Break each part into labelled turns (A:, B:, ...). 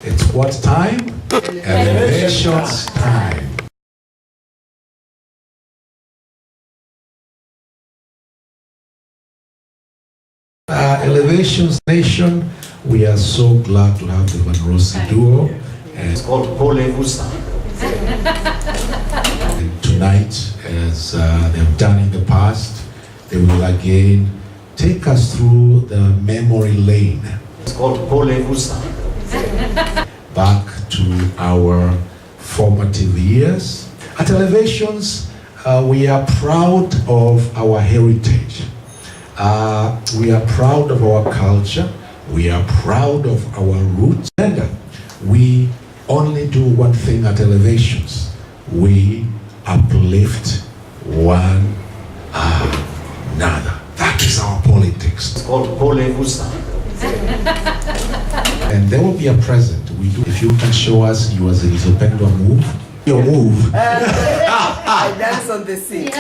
A: It's what time? Elevations time. Elevations Nation, we are so glad to have the Van Rossi duo.
B: It's called Pole Gusta.
A: Tonight, as they have done in the past, they will again take us through the memory lane.
B: It's called Pole Gusta.
A: Back to our formative years. At Elevations, we are proud of our heritage. We are proud of our culture. We are proud of our roots. And we only do one thing at Elevations. We uplift one another. That is our politics.
B: It's called Pole Gusta.
A: And there will be a present. We do. If you can show us your Zilizopendwa move. Your move.
C: I dance on the seat.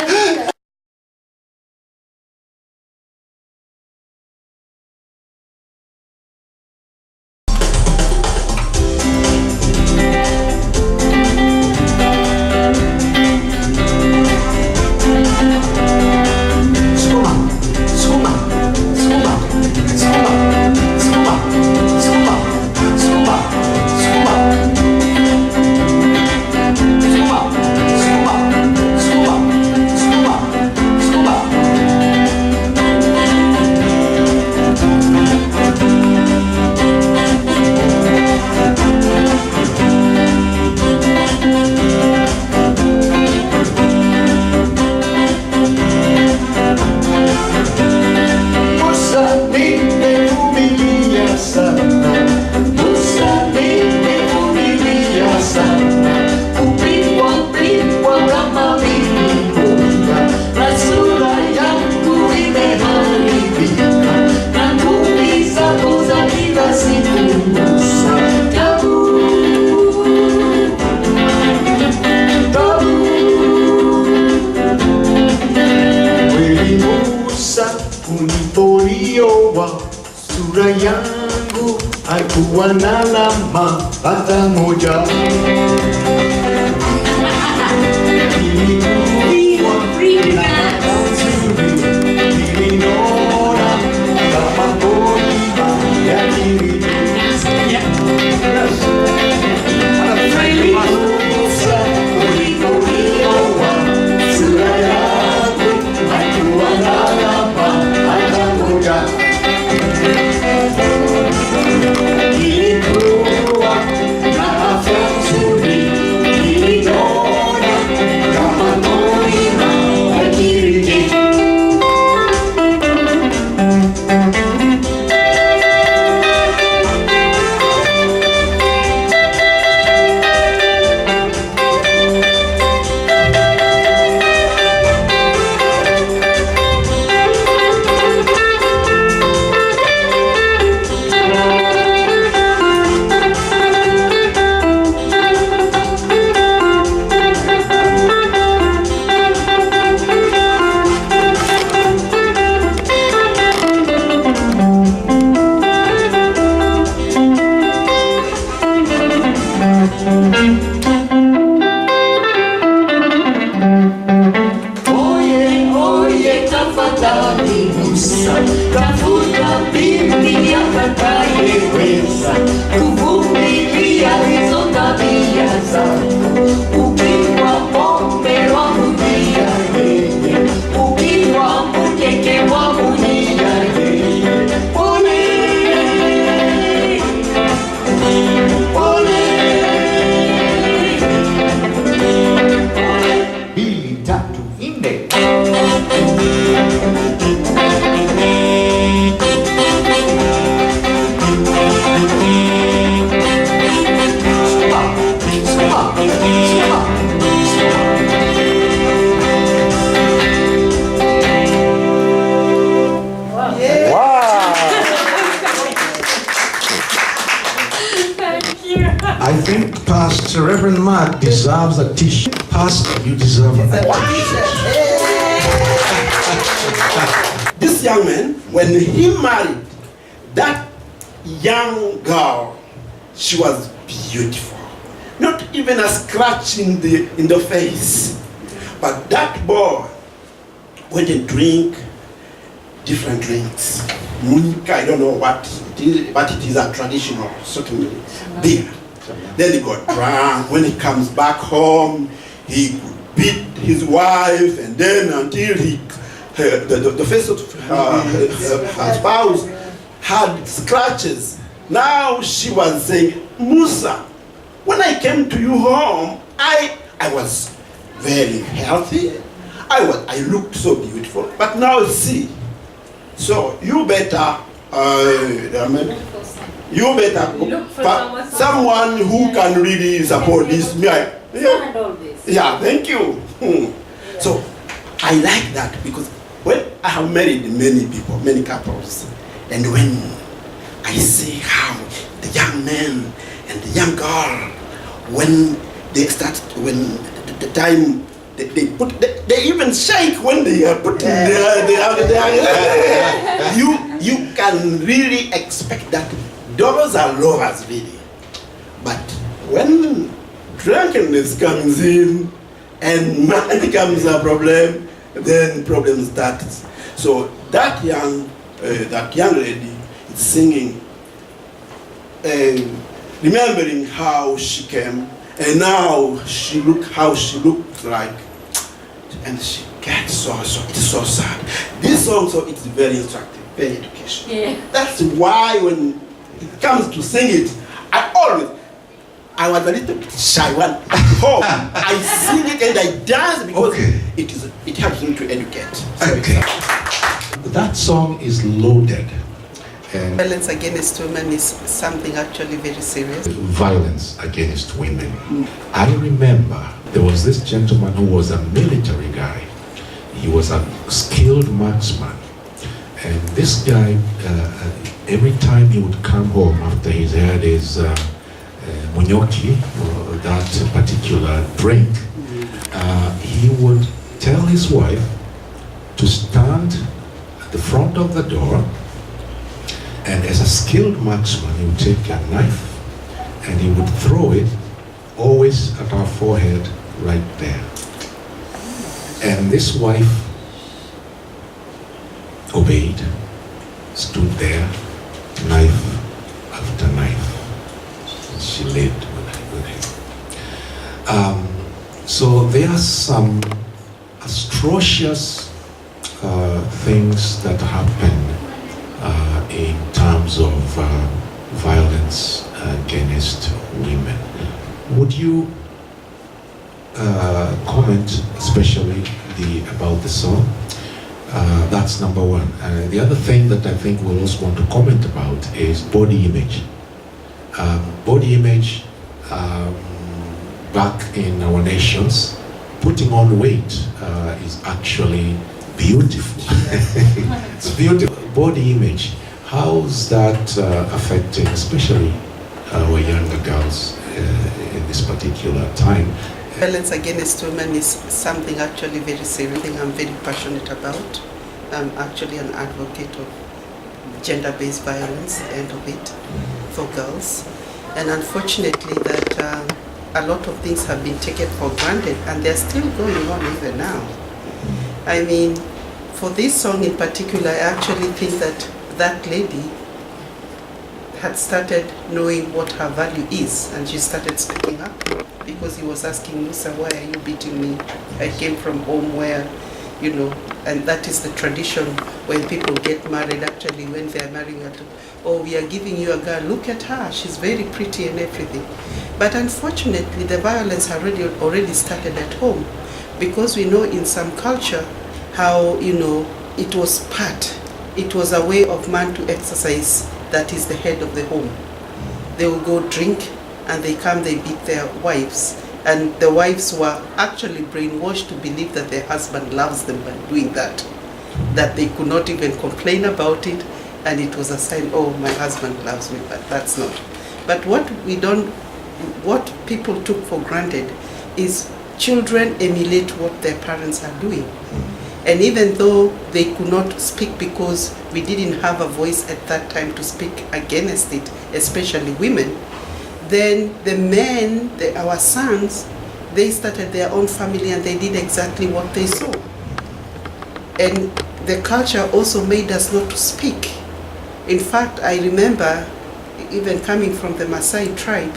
D: Sura yangu haikuwa na alama hata moja. Niliona kama polima ya kiridi. Sura yangu haikuwa na alama hata moja. Tafuta pindi atakayeweza kuvumilia hizo tabia zako. Ukiwa pombe wamunia yeye, ukiwa mkeke wamunia yeye. Pole, pole, pole. 2, 3, 4.
A: I think Pastor Reverend Mark deserves a t-shirt. Pastor, you deserve a t-shirt.
E: This young man, when he married that young girl, she was beautiful. Not even a scratch in the face. But that boy went and drink different drinks. Munika, I don't know what it is, but it is a traditional, certainly, beer. Then he got drunk. When he comes back home, he could beat his wife, and then until the face of her spouse had scratches. Now she was saying, Musa, when I came to you home, I was very healthy. I looked so beautiful. But now see, so you better
F: Look for
E: someone who can really support this. Yeah, thank you. So I like that, because when I have married many people, many couples, and when I see how the young man and the young girl, when they start, when the time they even shake when they are putting you can really expect that those are lovers really. But when drunkenness comes in and money becomes a problem, then problem starts. So that young lady is singing, remembering how she came, and now she how she looks like, and she gets so it's so sad. This song, so it's very instructive, very educational.
F: Yeah.
E: That's why when it comes to sing it, I was a little bit shy when at home. I sing it and I dance because it helps me to educate. So
A: Okay. That song is loaded. And
C: Violence against women is something actually very serious.
A: violence against women. I remember there was this gentleman who was a military guy. He was a skilled marksman. And this guy, every time he would come home after he's had his munyoki, or that particular drink, he would tell his wife to stand at the front of the door, and as a skilled marksman, he would take a knife and he would throw it always at her forehead right there. And this wife obeyed, stood there, knife after knife. And she lived with him. So there are some atrocious things that happen in terms of violence against women. Would you comment especially about the song? That's number one. The other thing that I think we'll also want to comment about is body image. Body image back in our nations, putting on weight is actually beautiful. It's beautiful. Body image, how's that affecting especially our younger girls in this particular time?
C: Violence against women is something actually very serious, thing I'm very passionate about. I'm actually an advocate of gender-based violence, end of it, for girls. And unfortunately that a lot of things have been taken for granted, and they're still going on even now. I mean, for this song in particular, I actually think that that lady had started knowing what her value is, and she started speaking up, because he was asking Musa, why are you beating me? I came from home where, you know, and that is the tradition when people get married, actually when they are marrying her, oh, we are giving you a girl, look at her, she's very pretty and everything. But unfortunately, the violence already started at home, because we know in some culture how, you know, it was a way of man to exercise, that is the head of the home. They will go drink and they come, they beat their wives. And the wives were actually brainwashed to believe that their husband loves them by doing that. That they could not even complain about it, and it was a sign, oh, my husband loves me, but that's not. But what people took for granted is children emulate what their parents are doing. And even though they could not speak because we didn't have a voice at that time to speak against it, especially women, Then the men, our sons, they started their own family and they did exactly what they saw. And the culture also made us not to speak. In fact, I remember, even coming from the Maasai tribe,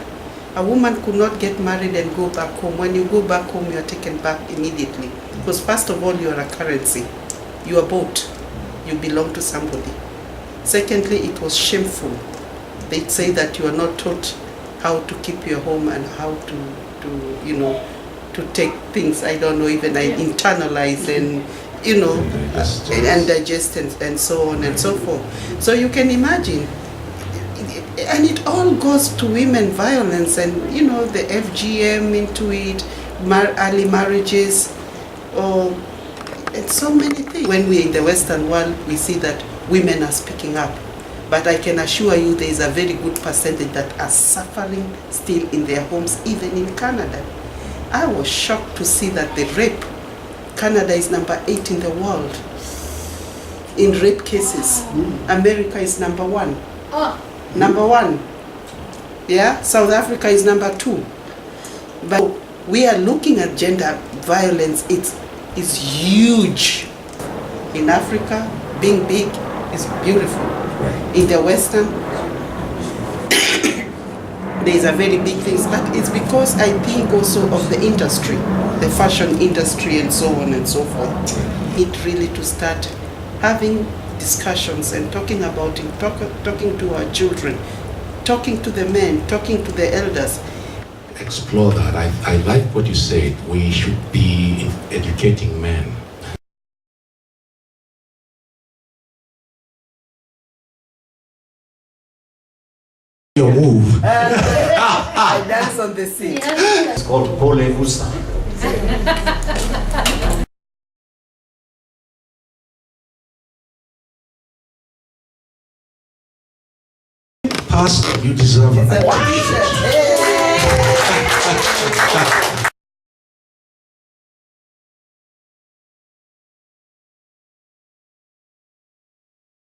C: a woman could not get married and go back home. When you go back home, you are taken back immediately. Because first of all, you are a currency. You are bought. You belong to somebody. Secondly, it was shameful. They'd say that you are not taught how to keep your home and how to take things, I don't know, even internalize and, and digest and so on and so forth. So you can imagine, and it all goes to women violence and, the FGM into it, early marriages, and so many things. When we're in the Western world, we see that women are speaking up. But I can assure you there is a very good percentage that are suffering still in their homes, even in Canada. I was shocked to see that the rape, Canada is number 8 in the world in rape cases. America is number 1. Number 1. Yeah, South Africa is number 2. But we are looking at gender violence. It's huge. In Africa, being big is beautiful. In the Western, there is a very big thing, but it's because I think also of the industry, the fashion industry and so on and so forth. It really to start having discussions and talking about it, talking to our children, talking to the men, talking to the elders.
A: Explore that. I like what you said. We should be educating men. Your move.
C: I dance on the seat.
B: It's called Pole-vusa.
A: Pastor, you deserve a
C: Hey!